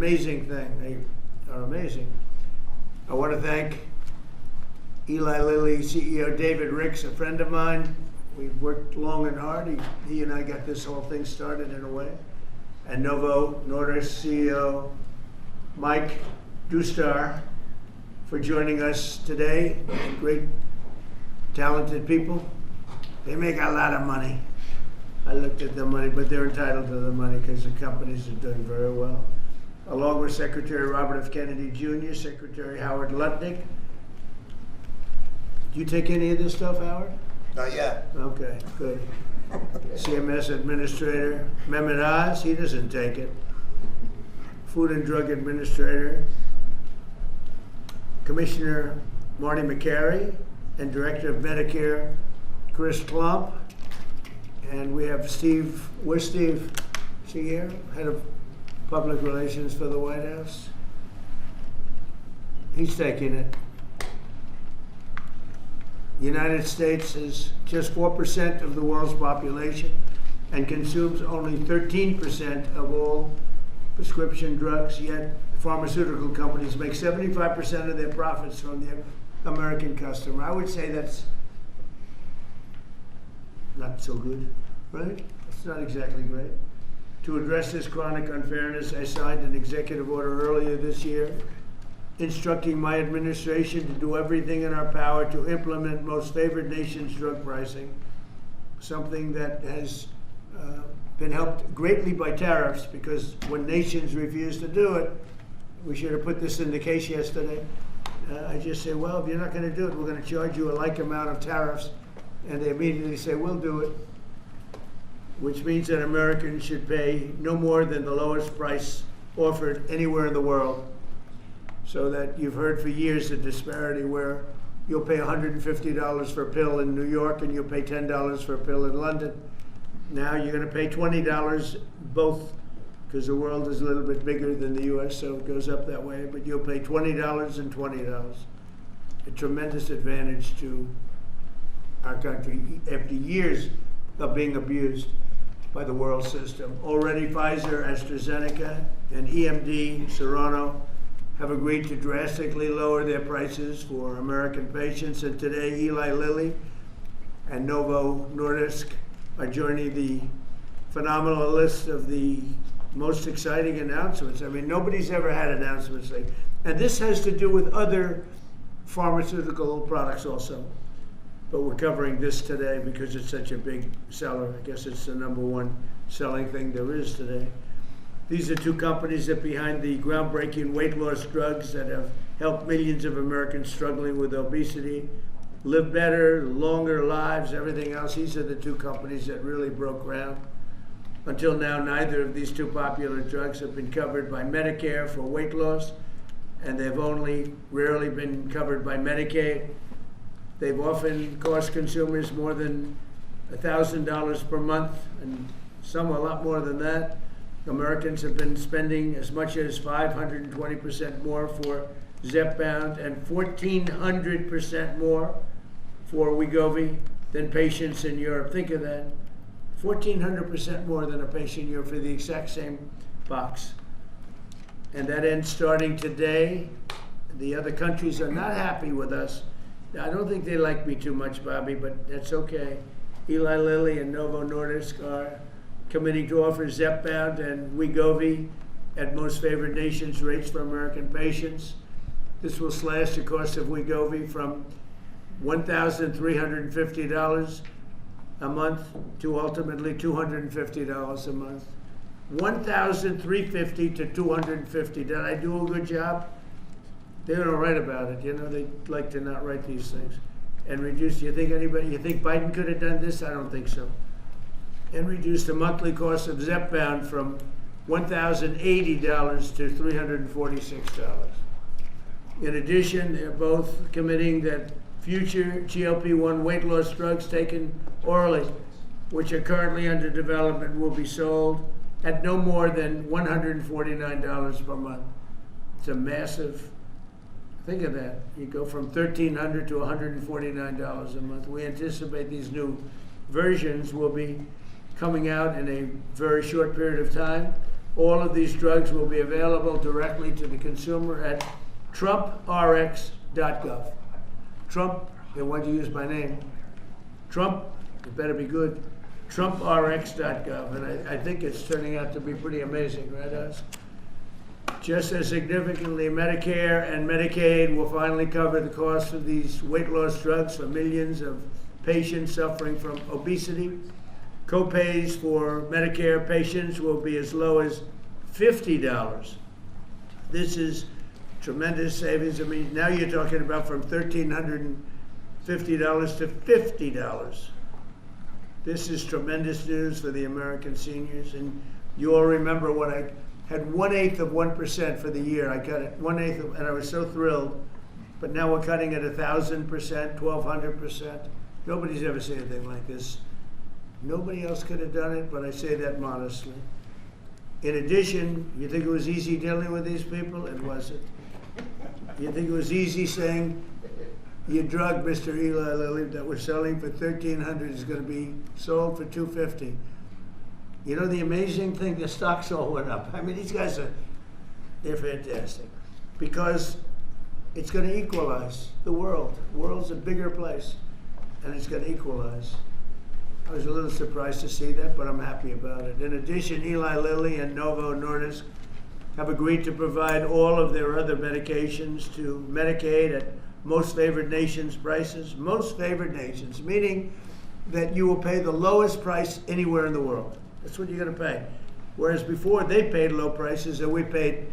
amazing thing. They are amazing. I want to thank Eli Lilly CEO David Ricks, a friend of mine. We've worked long and hard. He and I got this whole thing started in a way. And Novo Nordisk CEO Mike Dustar for joining us today. Great, talented people. They make a lot of money. I looked at the money, but they're entitled to the money because the companies are doing very well. Along with Secretary Robert F. Kennedy Jr., Secretary Howard Lutnick. Do you take any of this stuff, Howard? Not yet. Okay, good. CMS Administrator Mehmet Oz, he doesn't take it. Food and Drug Administrator Commissioner Marty McCary, and Director of Medicare Chris Klump. And we have Steve. Where's Steve? Is he here? Head of Public Relations for the White House. He's taking it. The United States is just 4% of the world's population and consumes only 13% of all prescription drugs, yet pharmaceutical companies make 75% of their profits from the American customer. I would say that's not so good, right? It's not exactly great. To address this chronic unfairness, I signed an executive order earlier this year instructing my administration to do everything in our power to implement most favored nations drug pricing, something that has been helped greatly by tariffs, because when nations refuse to do it, we should have put this in the case yesterday. I just say, well, if you're not going to do it, we're going to charge you a like amount of tariffs. And they immediately say, we'll do it, which means that Americans should pay no more than the lowest price offered anywhere in the world. So that you've heard for years the disparity where you'll pay $150 for a pill in New York and you'll pay $10 for a pill in London. Now you're going to pay $20 both, because the world is a little bit bigger than the U.S., so it goes up that way, but you'll pay $20 and $20. A tremendous advantage to our country after years of being abused by the world system. Already Pfizer, AstraZeneca, and EMD, Serrano, have agreed to drastically lower their prices for American patients, and today Eli Lilly and Novo Nordisk are joining the phenomenal list of the most exciting announcements. I mean, nobody's ever had announcements like, and this has to do with other pharmaceutical products also. But we're covering this today because it's such a big seller. I guess it's the #1 selling thing there is today. These are two companies that behind the groundbreaking weight loss drugs that have helped millions of Americans struggling with obesity live better, longer lives, everything else. These are the two companies that really broke ground. Until now, neither of these two popular drugs have been covered by Medicare for weight loss, and they've only rarely been covered by Medicaid. They've often cost consumers more than $1,000 per month, and some a lot more than that. Americans have been spending as much as 520% more for Zepbound and 1,400% more for Wegovy than patients in Europe. Think of that. 1,400% more than a patient in Europe for the exact same box. And that ends starting today. The other countries are not happy with us. I don't think they like me too much, Bobby, but that's okay. Eli Lilly and Novo Nordisk are committing to offer Zepbound and Wegovy at most favored nations rates for American patients. This will slash the cost of Wegovy from $1,350 a month to ultimately $250 a month. $1,350 to $250. Did I do a good job? They don't write about it. You know, they like to not write these things. And reduce, you think Biden could have done this? I don't think so. And reduce the monthly cost of Zepbound from $1,080 to $346. In addition, they're both committing that future GLP-1 weight loss drugs taken orally, which are currently under development, will be sold at no more than $149 per month. It's a massive, think of that. You go from $1,300 to $149 a month. We anticipate these new versions will be coming out in a very short period of time. All of these drugs will be available directly to the consumer at TrumpRx.gov. Trump, they want to use my name. Trump, it better be good. TrumpRx.gov. And I think it's turning out to be pretty amazing, right, Oz? Just as significantly, Medicare and Medicaid will finally cover the cost of these weight loss drugs for millions of patients suffering from obesity. Co-pays for Medicare patients will be as low as $50. This is tremendous savings. I mean, now you're talking about from $1,350 to $50. This is tremendous news for the American seniors. And you all remember when I had 1/8 of 1% for the year. I cut it 1/8, and I was so thrilled. But now we're cutting it 1,000%, 1,200%. Nobody's ever seen anything like this. Nobody else could have done it, but I say that modestly. In addition, you think it was easy dealing with these people? It wasn't. You think it was easy saying your drug, Mr. Eli Lilly, that we're selling for $1,300 is going to be sold for $250. You know the amazing thing, the stocks all went up. I mean, these guys they're fantastic. Because it's going to equalize the world. The world's a bigger place, and it's going to equalize. I was a little surprised to see that, but I'm happy about it. In addition, Eli Lilly and Novo Nordisk have agreed to provide all of their other medications to Medicaid at most favored nations prices. Most favored nations, meaning that you will pay the lowest price anywhere in the world. That's what you're going to pay. Whereas before they paid low prices and we paid,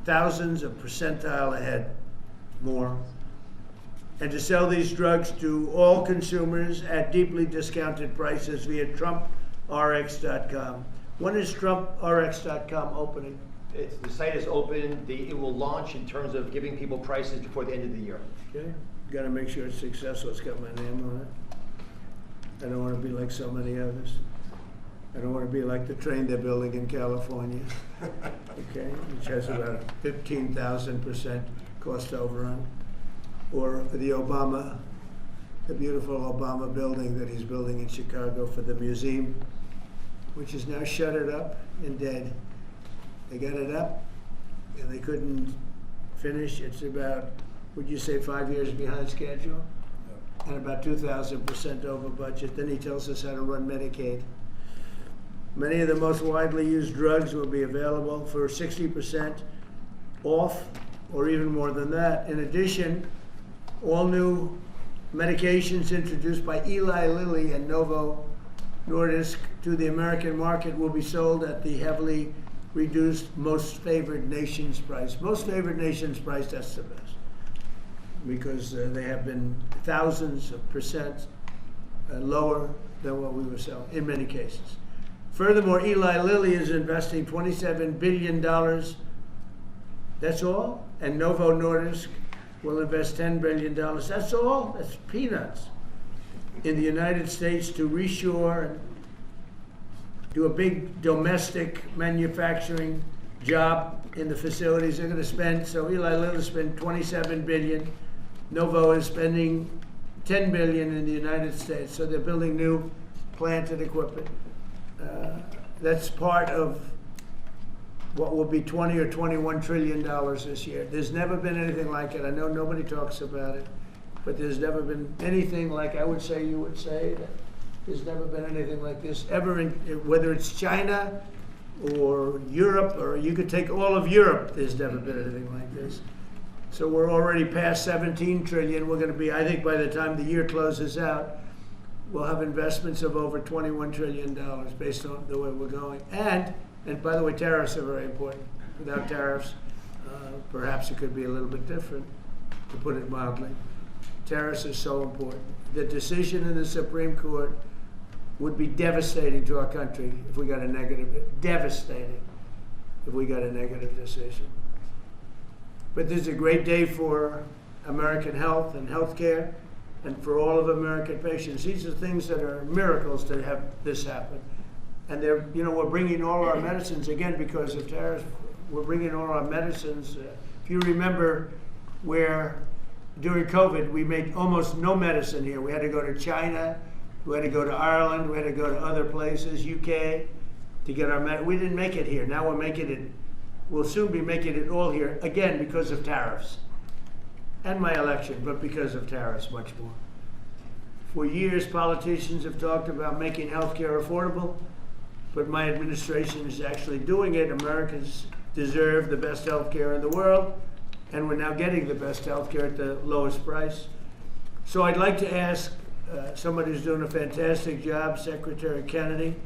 thousands of percentile ahead more. And to sell these drugs to all consumers at deeply discounted prices via TrumpRx.com. When is TrumpRx.com opening? The site is open. It will launch in terms of giving people prices before the end of the year. Okay. Got to make sure it's successful. It's got my name on it. I don't want to be like so many others. I don't want to be like the train they're building in California, okay, which has about 15,000% cost overrun. Or the beautiful Obama building that he's building in Chicago for the museum, which is now shuttered up and dead. They got it up, and they couldn't finish. It's about, would you say, 5 years behind schedule? And about 2,000% over budget. Then he tells us how to run Medicaid. Many of the most widely used drugs will be available for 60% off, or even more than that. In addition, all new medications introduced by Eli Lilly and Novo Nordisk to the American market will be sold at the heavily reduced most favored nations price. Most favored nations price, that's the best, because they have been thousands of percent lower than what we were selling in many cases. Furthermore, Eli Lilly is investing $27 billion. That's all? And Novo Nordisk will invest $10 billion. That's all? That's peanuts. In the United States to reshore and do a big domestic manufacturing job in the facilities they're going to spend. So Eli Lilly spent $27 billion. Novo is spending $10 billion in the United States. So they're building new plant and equipment. That's part of what will be $20 or $21 trillion this year. There's never been anything like it. I know nobody talks about it, but there's never been anything like, I would say, you would say, that there's never been anything like this ever, whether it's China or Europe, or you could take all of Europe, there's never been anything like this. So we're already past 17 trillion. We're going to be, I think by the time the year closes out, we'll have investments of over $21 trillion based on the way we're going. And by the way, tariffs are very important. Without tariffs, perhaps it could be a little bit different, to put it mildly. Tariffs are so important. The decision in the Supreme Court would be devastating to our country if we got a negative, devastating if we got a negative decision. But this is a great day for American health and healthcare, and for all of American patients. These are things that are miracles to have this happen. And they're, we're bringing all our medicines, again, because of tariffs, we're bringing all our medicines. If you remember where during COVID, we made almost no medicine here. We had to go to China, we had to go to Ireland, we had to go to other places, UK, to to get our we didn't make it here. Now we're making it, we'll soon be making it all here, again, because of tariffs. And my election, but because of tariffs much more. For years, politicians have talked about making health care affordable, but my administration is actually doing it. Americans deserve the best health care in the world, and we're now getting the best health care at the lowest price. So I'd like to ask somebody who's doing a fantastic job, Secretary Kennedy,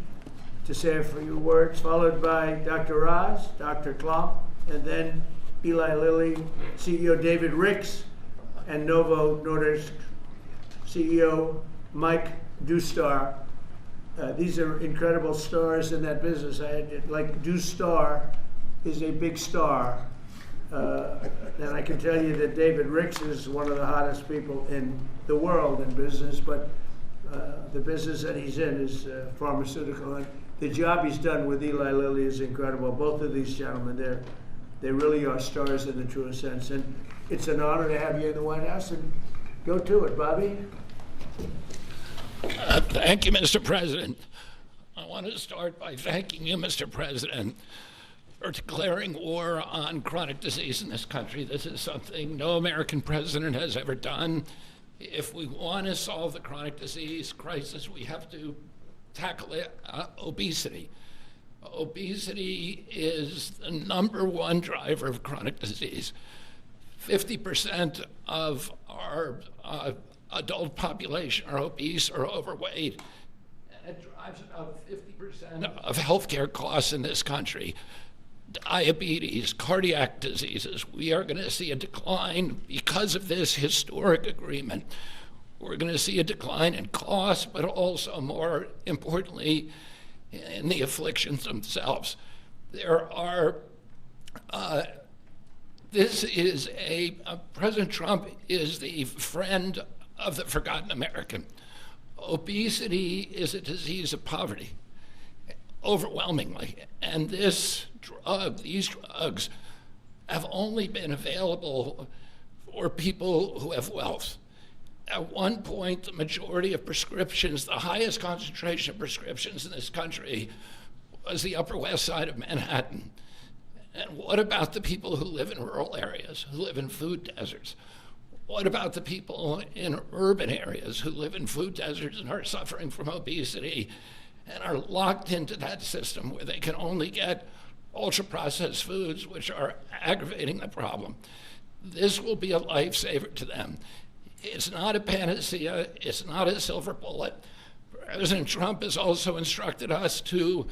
to say a few words, followed by Dr. Oz, Dr. Klump, and then Eli Lilly, CEO David Ricks, and Novo Nordisk CEO Mike Dustar. These are incredible stars in that business. Like Dustar is a big star. And I can tell you that David Ricks is one of the hottest people in the world in business, but the business that he's in is pharmaceutical. And the job he's done with Eli Lilly is incredible. Both of these gentlemen, they really are stars in the truest sense. And it's an honor to have you in the White House. And go to it, Bobby. Thank you, Mr. President. I want to start by thanking you, Mr. President, for declaring war on chronic disease in this country. This is something no American president has ever done. If we want to solve the chronic disease crisis, we have to tackle obesity. Obesity is the #1 driver of chronic disease. 50% of our adult population are obese or overweight, and it drives about 50% of healthcare costs in this country. Diabetes, cardiac diseases, we are going to see a decline because of this historic agreement. We're going to see a decline in costs, but also, more importantly, in the afflictions themselves. President Trump is the friend of the forgotten American. Obesity is a disease of poverty, overwhelmingly. And these drugs have only been available for people who have wealth. At one point, the majority of prescriptions, the highest concentration of prescriptions in this country, was the Upper West Side of Manhattan. And what about the people who live in rural areas, who live in food deserts? What about the people in urban areas who live in food deserts and are suffering from obesity and are locked into that system where they can only get ultra-processed foods, which are aggravating the problem? This will be a lifesaver to them. It's not a panacea. It's not a silver bullet. President Trump has also instructed us to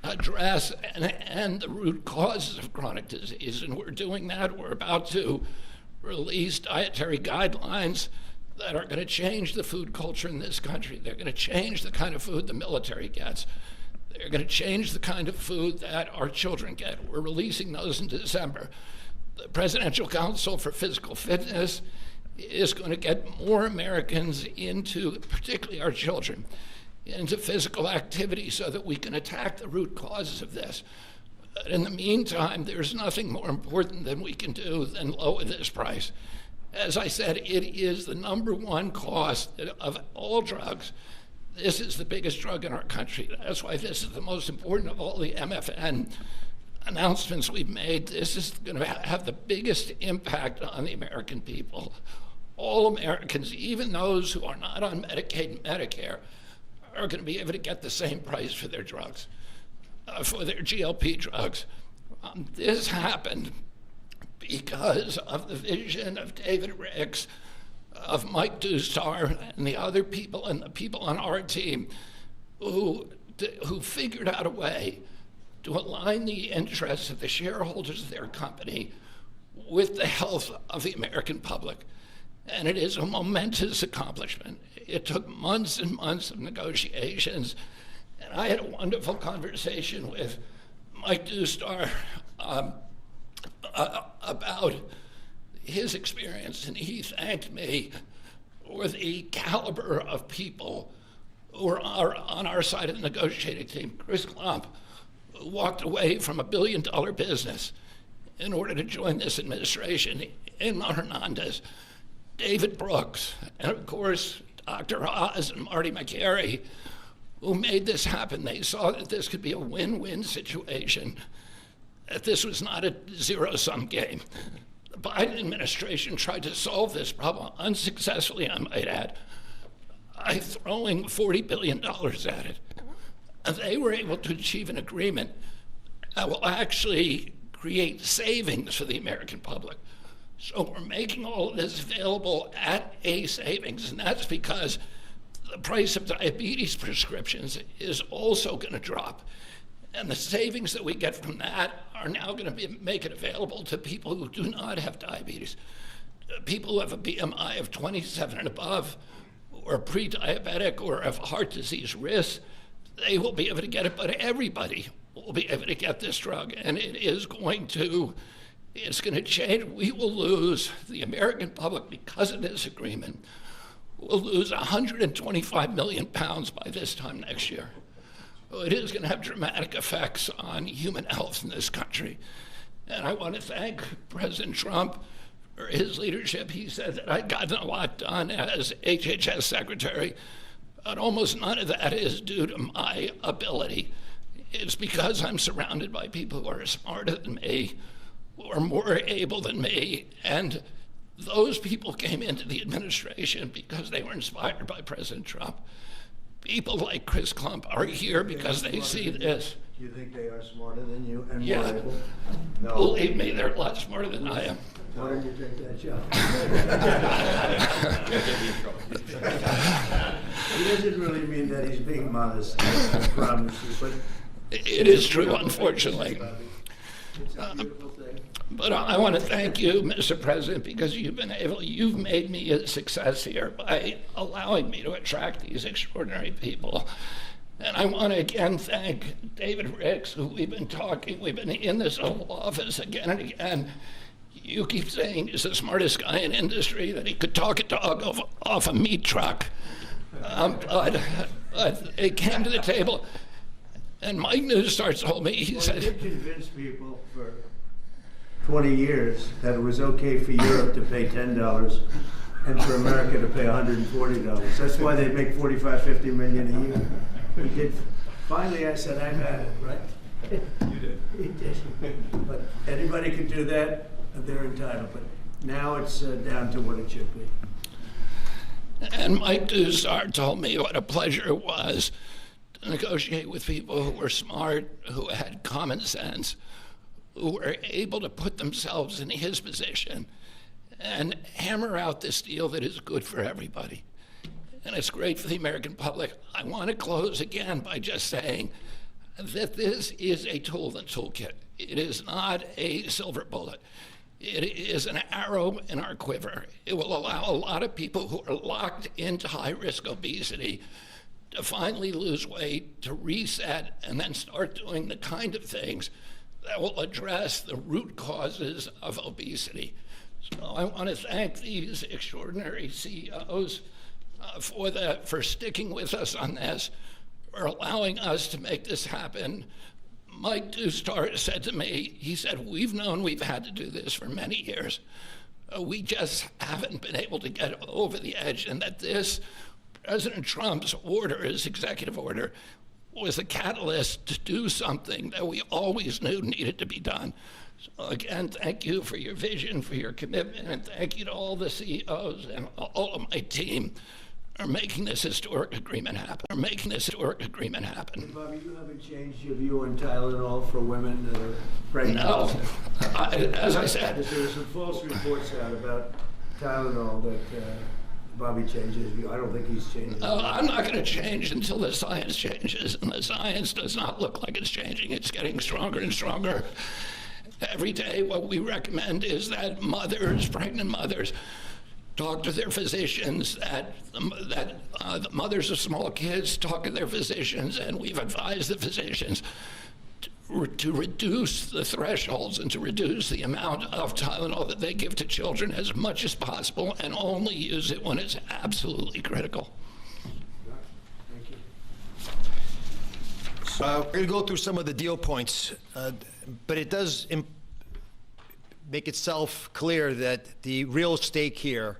address and end the root causes of chronic disease, and we're doing that. We're about to release dietary guidelines that are going to change the food culture in this country. They're going to change the kind of food the military gets. They're going to change the kind of food that our children get. We're releasing those in December. The Presidential Council for Physical Fitness is going to get more Americans into, particularly our children, into physical activity so that we can attack the root causes of this. But in the meantime, there's nothing more important than we can do than lower this price. As I said, it is the #1 cost of all drugs. This is the biggest drug in our country. That's why this is the most important of all the MFN announcements we've made. This is going to have the biggest impact on the American people. All Americans, even those who are not on Medicaid and Medicare, are going to be able to get the same price for their drugs, for their GLP drugs. This happened because of the vision of David Ricks, of Mike Dustar, and the other people, and the people on our team who figured out a way to align the interests of the shareholders of their company with the health of the American public. And it is a momentous accomplishment. It took months and months of negotiations. And I had a wonderful conversation with Mike Dustar about his experience, and he thanked me for the caliber of people who are on our side of the negotiating team. Chris Klump, who walked away from $1 billion business in order to join this administration, Emma Hernandez, David Brooks, and of course, Dr. Oz and Marty McGarry, who made this happen. They saw that this could be a win-win situation, that this was not a zero-sum game. The Biden administration tried to solve this problem unsuccessfully, I might add, by throwing $40 billion at it. And they were able to achieve an agreement that will actually create savings for the American public. So we're making all of this available at a savings, and that's because the price of diabetes prescriptions is also going to drop. And the savings that we get from that are now going to make it available to people who do not have diabetes, people who have a BMI of 27 and above, or pre-diabetic, or have heart disease risk. They will be able to get it, but everybody will be able to get this drug, and it's going to change. We will lose, the American public, because of this agreement, will lose 125 million pounds by this time next year. It is going to have dramatic effects on human health in this country. And I want to thank President Trump for his leadership. He said that I'd gotten a lot done as HHS Secretary, but almost none of that is due to my ability. It's because I'm surrounded by people who are smarter than me, who are more able than me, and those people came into the administration because they were inspired by President Trump. People like Chris Klump are here because they see this. Do you think they are smarter than you and Yeah. more able? No. Believe me, they're a lot smarter than I am. Why don't you take that job? He doesn't really mean that he's being modest, I promise you, but It is true, unfortunately. it's a beautiful thing. But I want to thank you, Mr. President, because you've made me a success here by allowing me to attract these extraordinary people. And I want to again thank David Ricks, who we've been in this Oval Office again and again. You keep saying he's the smartest guy in industry, that he could talk a dog off a meat truck. But it came to the table, and Mike Newstar told me, he Well, said, you convinced people for 20 years that it was okay for Europe to pay $10 and for America to pay $140. That's why they make 45, 50 million a year. He did. Finally, I said, I've had it, right? You did. He did. But anybody could do that, they're entitled. But now it's down to what it should be. and Mike Newstar told me what a pleasure it was to negotiate with people who were smart, who had common sense, who were able to put themselves in his position and hammer out this deal that is good for everybody. And it's great for the American public. I want to close again by just saying that this is a tool in the toolkit. It is not a silver bullet. It is an arrow in our quiver. It will allow a lot of people who are locked into high-risk obesity to finally lose weight, to reset, and then start doing the kind of things that will address the root causes of obesity. So I want to thank these extraordinary CEOs for sticking with us on this, for allowing us to make this happen. Mike Newstar said to me, he said, we've known we've had to do this for many years. We just haven't been able to get over the edge, and that this, President Trump's order, his executive order, was a catalyst to do something that we always knew needed to be done. So again, thank you for your vision, for your commitment, and thank you to all the CEOs and all of my team for making this historic agreement happen. Bobby, you haven't changed your view on Tylenol for women that are pregnant? No, as I said, There were some false reports out about Tylenol that Bobby changed his view. I don't think he's changed. I'm not going to change until the science changes, and the science does not look like it's changing. It's getting stronger and stronger every day. What we recommend is that pregnant mothers, talk to their physicians, that the mothers of small kids talk to their physicians, and we've advised the physicians to reduce the thresholds and to reduce the amount of Tylenol that they give to children as much as possible, and only use it when it's absolutely critical. Thank you. We're going to go through some of the deal points, but it does make itself clear that the real stake here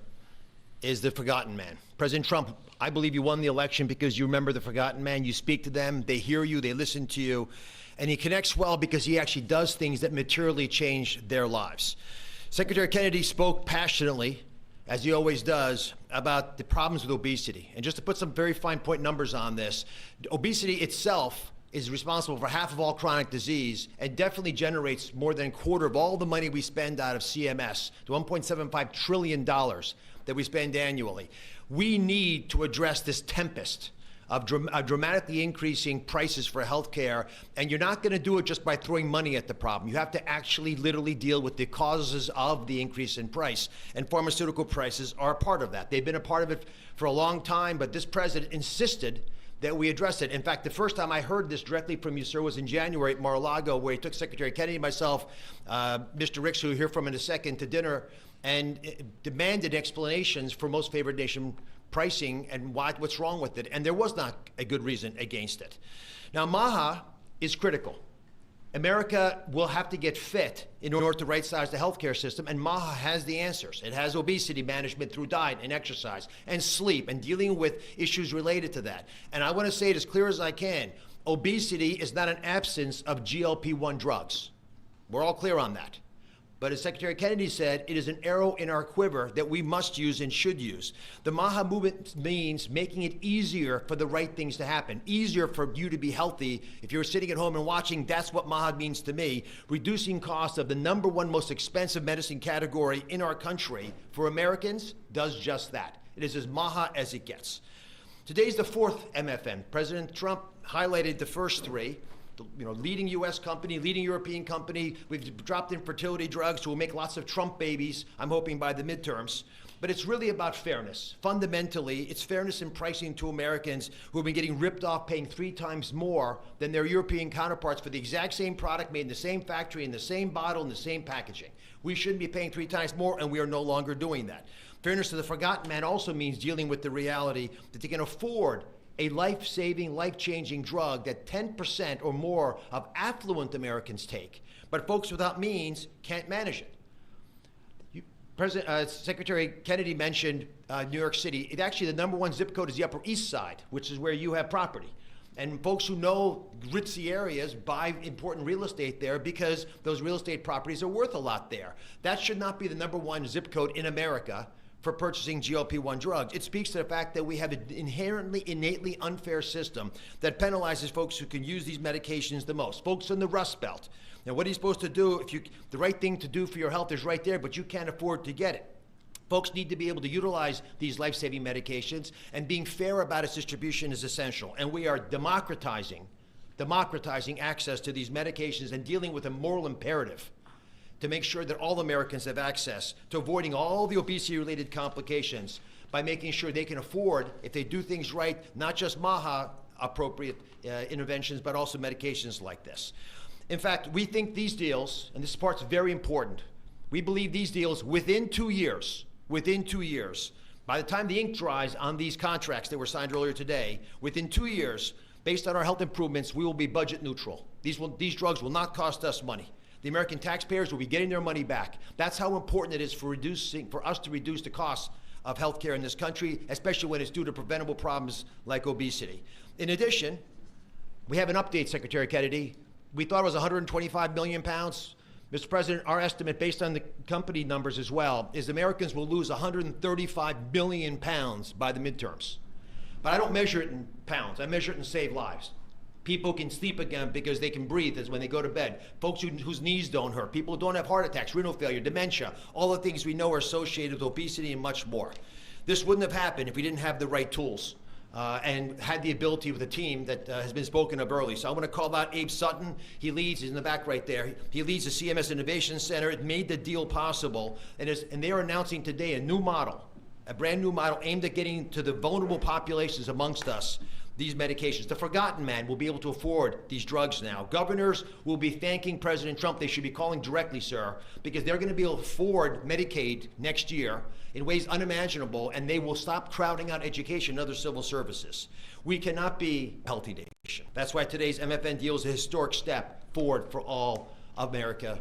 is the forgotten man. President Trump I believe you won the election because you remember the forgotten man. You speak to them, they hear you, they listen to you, and he connects well because he actually does things that materially change their lives. Secretary Kennedy spoke passionately, as he always does, about the problems with obesity. And just to put some very fine point numbers on this, obesity itself is responsible for half of all chronic disease and definitely generates more than a quarter of all the money we spend out of CMS, the $1.75 trillion that we spend annually. We need to address this tempest of dramatically increasing prices for healthcare, and you're not going to do it just by throwing money at the problem. You have to actually literally deal with the causes of the increase in price, and pharmaceutical prices are a part of that. They've been a part of it for a long time, but this president insisted that we address it. In fact, the first time I heard this directly from you, sir, was in January at Mar-a-Lago, where he took Secretary Kennedy, myself, Mr. Ricks, who you'll hear from in a second, to dinner, and demanded explanations for most favored nation pricing and what's wrong with it. And there was not a good reason against it. Now, MAHA is critical. America will have to get fit in order to right-size the healthcare system, and MAHA has the answers. It has obesity management through diet and exercise and sleep and dealing with issues related to that. And I want to say it as clear as I can. Obesity is not an absence of GLP-1 drugs. We're all clear on that. But as Secretary Kennedy said, it is an arrow in our quiver that we must use and should use. The MAHA movement means making it easier for the right things to happen, easier for you to be healthy. If you're sitting at home and watching, that's what MAHA means to me. Reducing costs of the #1 most expensive medicine category in our country for Americans does just that. It is as MAHA as it gets. Today's the fourth MFN. President Trump highlighted the first three. Leading U.S. company, leading European company. We've dropped in fertility drugs, so we'll make lots of Trump babies, I'm hoping, by the midterms. But it's really about fairness. Fundamentally, it's fairness in pricing to Americans who have been getting ripped off, paying 3 times more than their European counterparts for the exact same product made in the same factory, in the same bottle, in the same packaging. We shouldn't be paying 3 times more, and we are no longer doing that. Fairness to the forgotten man also means dealing with the reality that they can afford a life-saving, life-changing drug that 10% or more of affluent Americans take, but folks without means can't manage it. Secretary Kennedy mentioned New York City. Actually, the #1 zip code is the Upper East Side, which is where you have property. And folks who know ritzy areas buy important real estate there because those real estate properties are worth a lot there. That should not be the #1 zip code in America for purchasing GLP-1 drugs. It speaks to the fact that we have an innately unfair system that penalizes folks who can use these medications the most, folks in the Rust Belt. Now, what are you supposed to do the right thing to do for your health is right there, but you can't afford to get it? Folks need to be able to utilize these life-saving medications, and being fair about its distribution is essential. And we are democratizing access to these medications and dealing with a moral imperative to make sure that all Americans have access to avoiding all the obesity-related complications by making sure they can afford, if they do things right, not just MAHA-appropriate interventions, but also medications like this. In fact, we think these deals, and this part's very important, we believe these deals within 2 years, by the time the ink dries on these contracts that were signed earlier today, within 2 years, based on our health improvements, we will be budget neutral. These drugs will not cost us money. The American taxpayers will be getting their money back. That's how important it is for us to reduce the cost of healthcare in this country, especially when it's due to preventable problems like obesity. In addition, we have an update, Secretary Kennedy. We thought it was 125 million pounds. Mr. President, our estimate, based on the company numbers as well, is Americans will lose 135 billion pounds by the midterms. But I don't measure it in pounds. I measure it in saved lives. People can sleep again because they can breathe as when they go to bed. Folks whose knees don't hurt. People who don't have heart attacks, renal failure, dementia, all the things we know are associated with obesity and much more. This wouldn't have happened if we didn't have the right tools and had the ability with a team that has been spoken of early. So I want to call out Abe Sutton. He's in the back right there. He leads the CMS Innovation Center. It made the deal possible. And they are announcing today a new model, a brand new model aimed at getting to the vulnerable populations amongst us these medications. The forgotten man will be able to afford these drugs now. Governors will be thanking President Trump. They should be calling directly, sir, because they're going to be able to afford Medicaid next year in ways unimaginable, and they will stop crowding out education and other civil services. We cannot be a healthy nation. That's why today's MFN deal is a historic step forward for all America,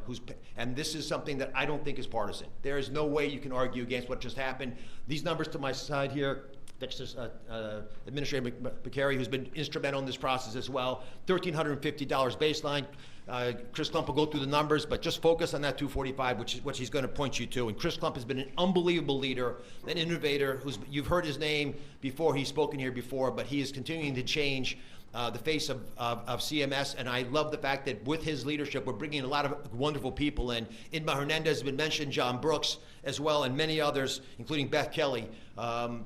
and this is something that I don't think is partisan. There is no way you can argue against what just happened. These numbers to my side here, Administrator McCary, who's been instrumental in this process as well. $1,350 baseline. Chris Klump will go through the numbers, but just focus on that 245, which is what he's going to point you to. And Chris Klump has been an unbelievable leader, an innovator. You've heard his name before. He's spoken here before, but he is continuing to change the face of CMS, and I love the fact that with his leadership, we're bringing a lot of wonderful people in. Inma Hernandez has been mentioned, John Brooks as well, and many others, including Beth Kelly,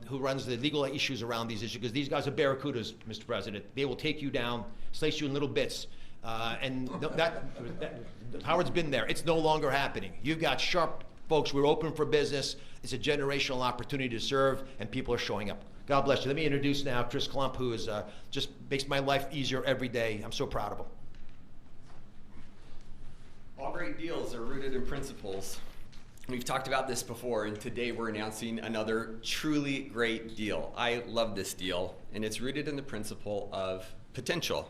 who runs the legal issues around these issues, because these guys are barracudas, Mr. President. They will take you down, slice you in little bits, and Howard's been there. It's no longer happening. You've got sharp folks. We're open for business. It's a generational opportunity to serve, and people are showing up. God bless you. Let me introduce now Chris Klump, who is just makes my life easier every day. I'm so proud of him. All great deals are rooted in principles. We've talked about this before, and today we're announcing another truly great deal. I love this deal, and it's rooted in the principle of potential.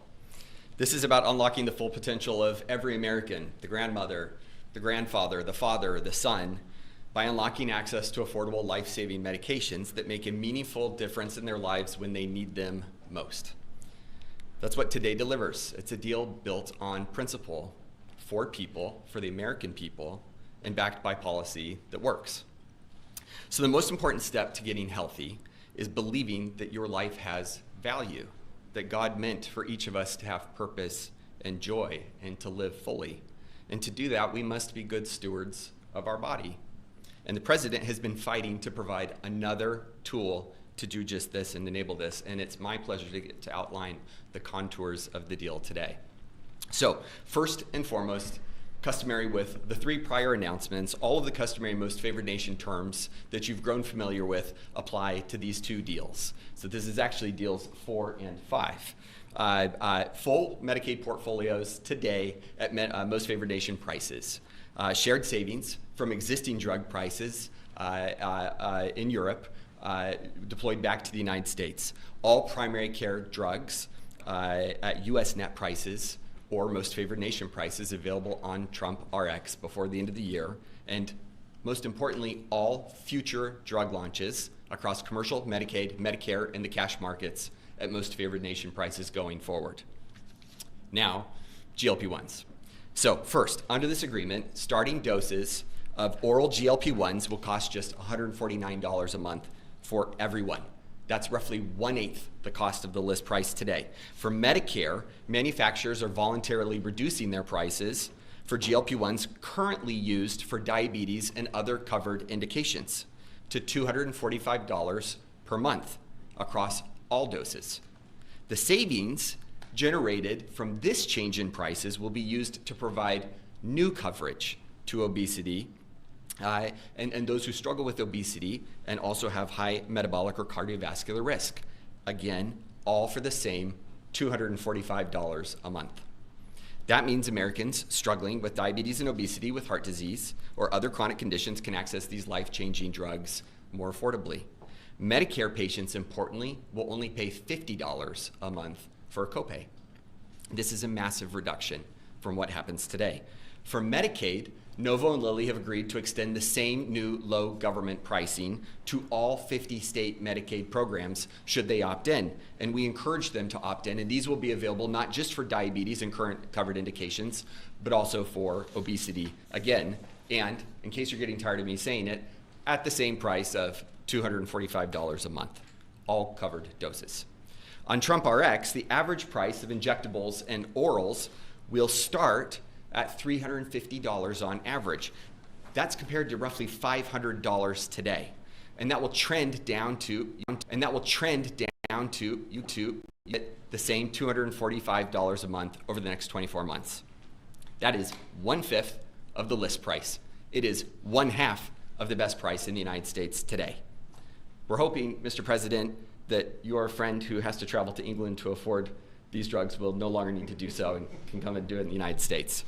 This is about unlocking the full potential of every American, the grandmother, the grandfather, the father, the son, by unlocking access to affordable life-saving medications that make a meaningful difference in their lives when they need them most. That's what today delivers. It's a deal built on principle, for people, for the American people, and backed by policy that works. So the most important step to getting healthy is believing that your life has value, that God meant for each of us to have purpose and joy and to live fully. And to do that, we must be good stewards of our body. And the president has been fighting to provide another tool to do just this and enable this. And it's my pleasure to get to outline the contours of the deal today. So first and foremost, customary with the three prior announcements, all of the customary most favored nation terms that you've grown familiar with apply to these two deals. So this is actually deals 4 and 5. Full Medicaid portfolios today at most favored nation prices. Shared savings from existing drug prices in Europe deployed back to the United States. All primary care drugs at US net prices or most favored nation prices available on Trump RX before the end of the year. And most importantly, all future drug launches across commercial, Medicaid, Medicare, and the cash markets at most favored nation prices going forward. Now, GLP-1s. So first, under this agreement, starting doses of oral GLP-1s will cost just $149 a month for everyone. That's roughly 1/8 the cost of the list price today. For Medicare, manufacturers are voluntarily reducing their prices for GLP-1s currently used for diabetes and other covered indications to $245 per month across all doses. The savings generated from this change in prices will be used to provide new coverage to obesity and those who struggle with obesity and also have high metabolic or cardiovascular risk. Again, all for the same $245 a month. That means Americans struggling with diabetes and obesity, with heart disease, or other chronic conditions can access these life-changing drugs more affordably. Medicare patients, importantly, will only pay $50 a month for a copay. This is a massive reduction from what happens today. For Medicaid, Novo and Lilly have agreed to extend the same new low government pricing to all 50 state Medicaid programs should they opt in. And we encourage them to opt in, and these will be available not just for diabetes and current covered indications, but also for obesity again. And in case you're getting tired of me saying it, at the same price of $245 a month, all covered doses. On Trump RX, the average price of injectables and orals will start at $350 on average. That's compared to roughly $500 today. And that will trend down to YouTube at the same $245 a month over the next 24 months. That is 1/5 of the list price. It is 1/2 of the best price in the United States today. We're hoping, Mr. President, that your friend who has to travel to England to afford these drugs will no longer need to do so and can come and do it in the United States.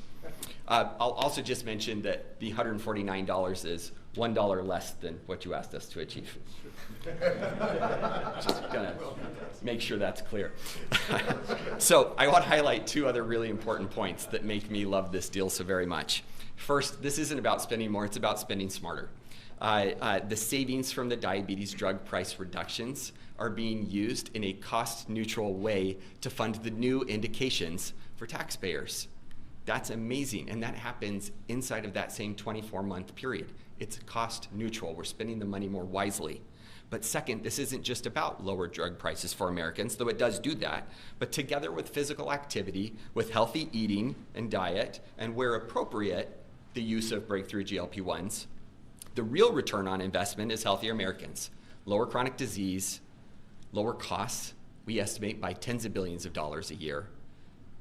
I'll also just mention that the $149 is $1 less than what you asked us to achieve. Just gonna make sure that's clear. So I want to highlight two other really important points that make me love this deal so very much. First, this isn't about spending more, it's about spending smarter. The savings from the diabetes drug price reductions are being used in a cost-neutral way to fund the new indications for taxpayers. That's amazing, and that happens inside of that same 24-month period. It's cost-neutral. We're spending the money more wisely. But second, this isn't just about lower drug prices for Americans, though it does do that, but together with physical activity, with healthy eating and diet, and where appropriate, the use of breakthrough GLP-1s, the real return on investment is healthier Americans, lower chronic disease, lower costs, we estimate by tens of billions of dollars a year,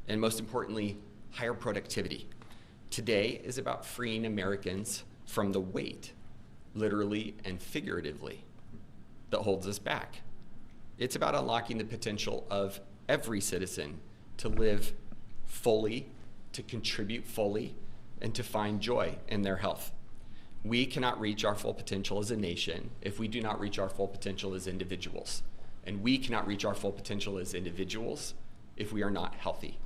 and most importantly, higher productivity. Today is about freeing Americans from the weight, literally and figuratively, that holds us back. It's about unlocking the potential of every citizen to live fully, to contribute fully, and to find joy in their health. We cannot reach our full potential as a nation if we do not reach our full potential as individuals. And we cannot reach our full potential as individuals if we are not healthy.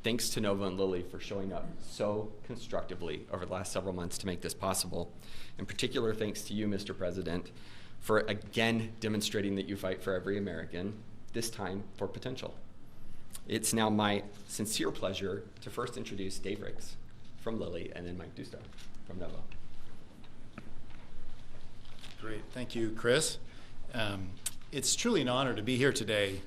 Thanks to Nova and Lily for showing up so constructively over the last several months to make this possible. In particular, thanks to you, Mr. President, for again demonstrating that you fight for every American, this time for potential. It's now my sincere pleasure to first introduce Dave Riggs from Lilly and then Mike Dusto from Nova. Great, thank you, Chris. It's truly an honor to be here today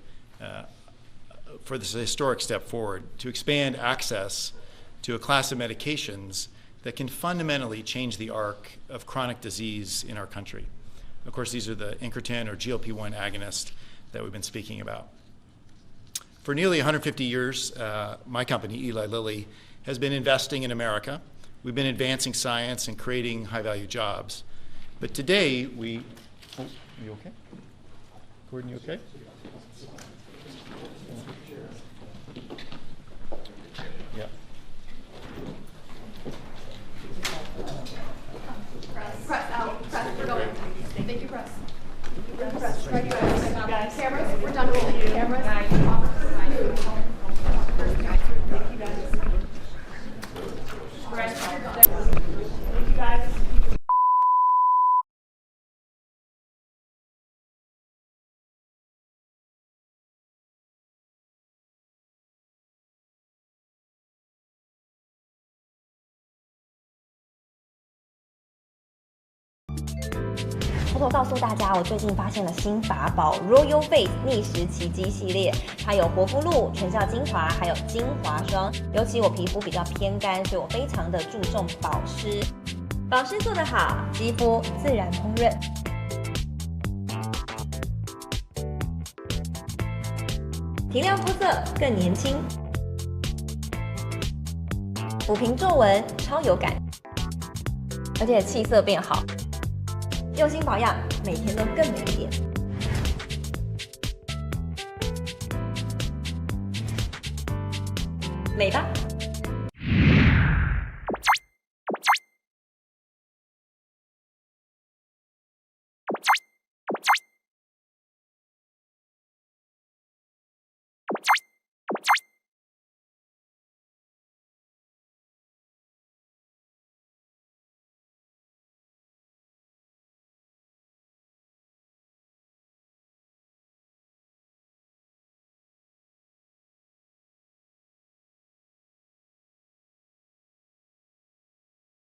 for this historic step forward to expand access to a class of medications that can fundamentally change the arc of chronic disease in our country. Of course, these are the incretin or GLP-1 agonist that we've been speaking about. For nearly 150 years, my company, Eli Lilly, has been investing in America. We've been advancing science and creating high-value jobs. But today, you okay? Gordon, you okay? Yeah. Press out. Press. We're going. Thank you, press. Press. Right, you guys. Cameras. We're done rolling. Cameras. Thank you, guys. Thank you, guys.偷偷告诉大家，我最近发现了新法宝 Royal Face 逆时奇迹系列，它有活肤露、全效精华，还有精华霜。尤其我皮肤比较偏干，所以我非常的注重保湿。保湿做得好，肌肤自然烹润。提亮肤色更年轻，抚平皱纹超有感，而且气色变好。用心保养，每天都更美一点。美吧。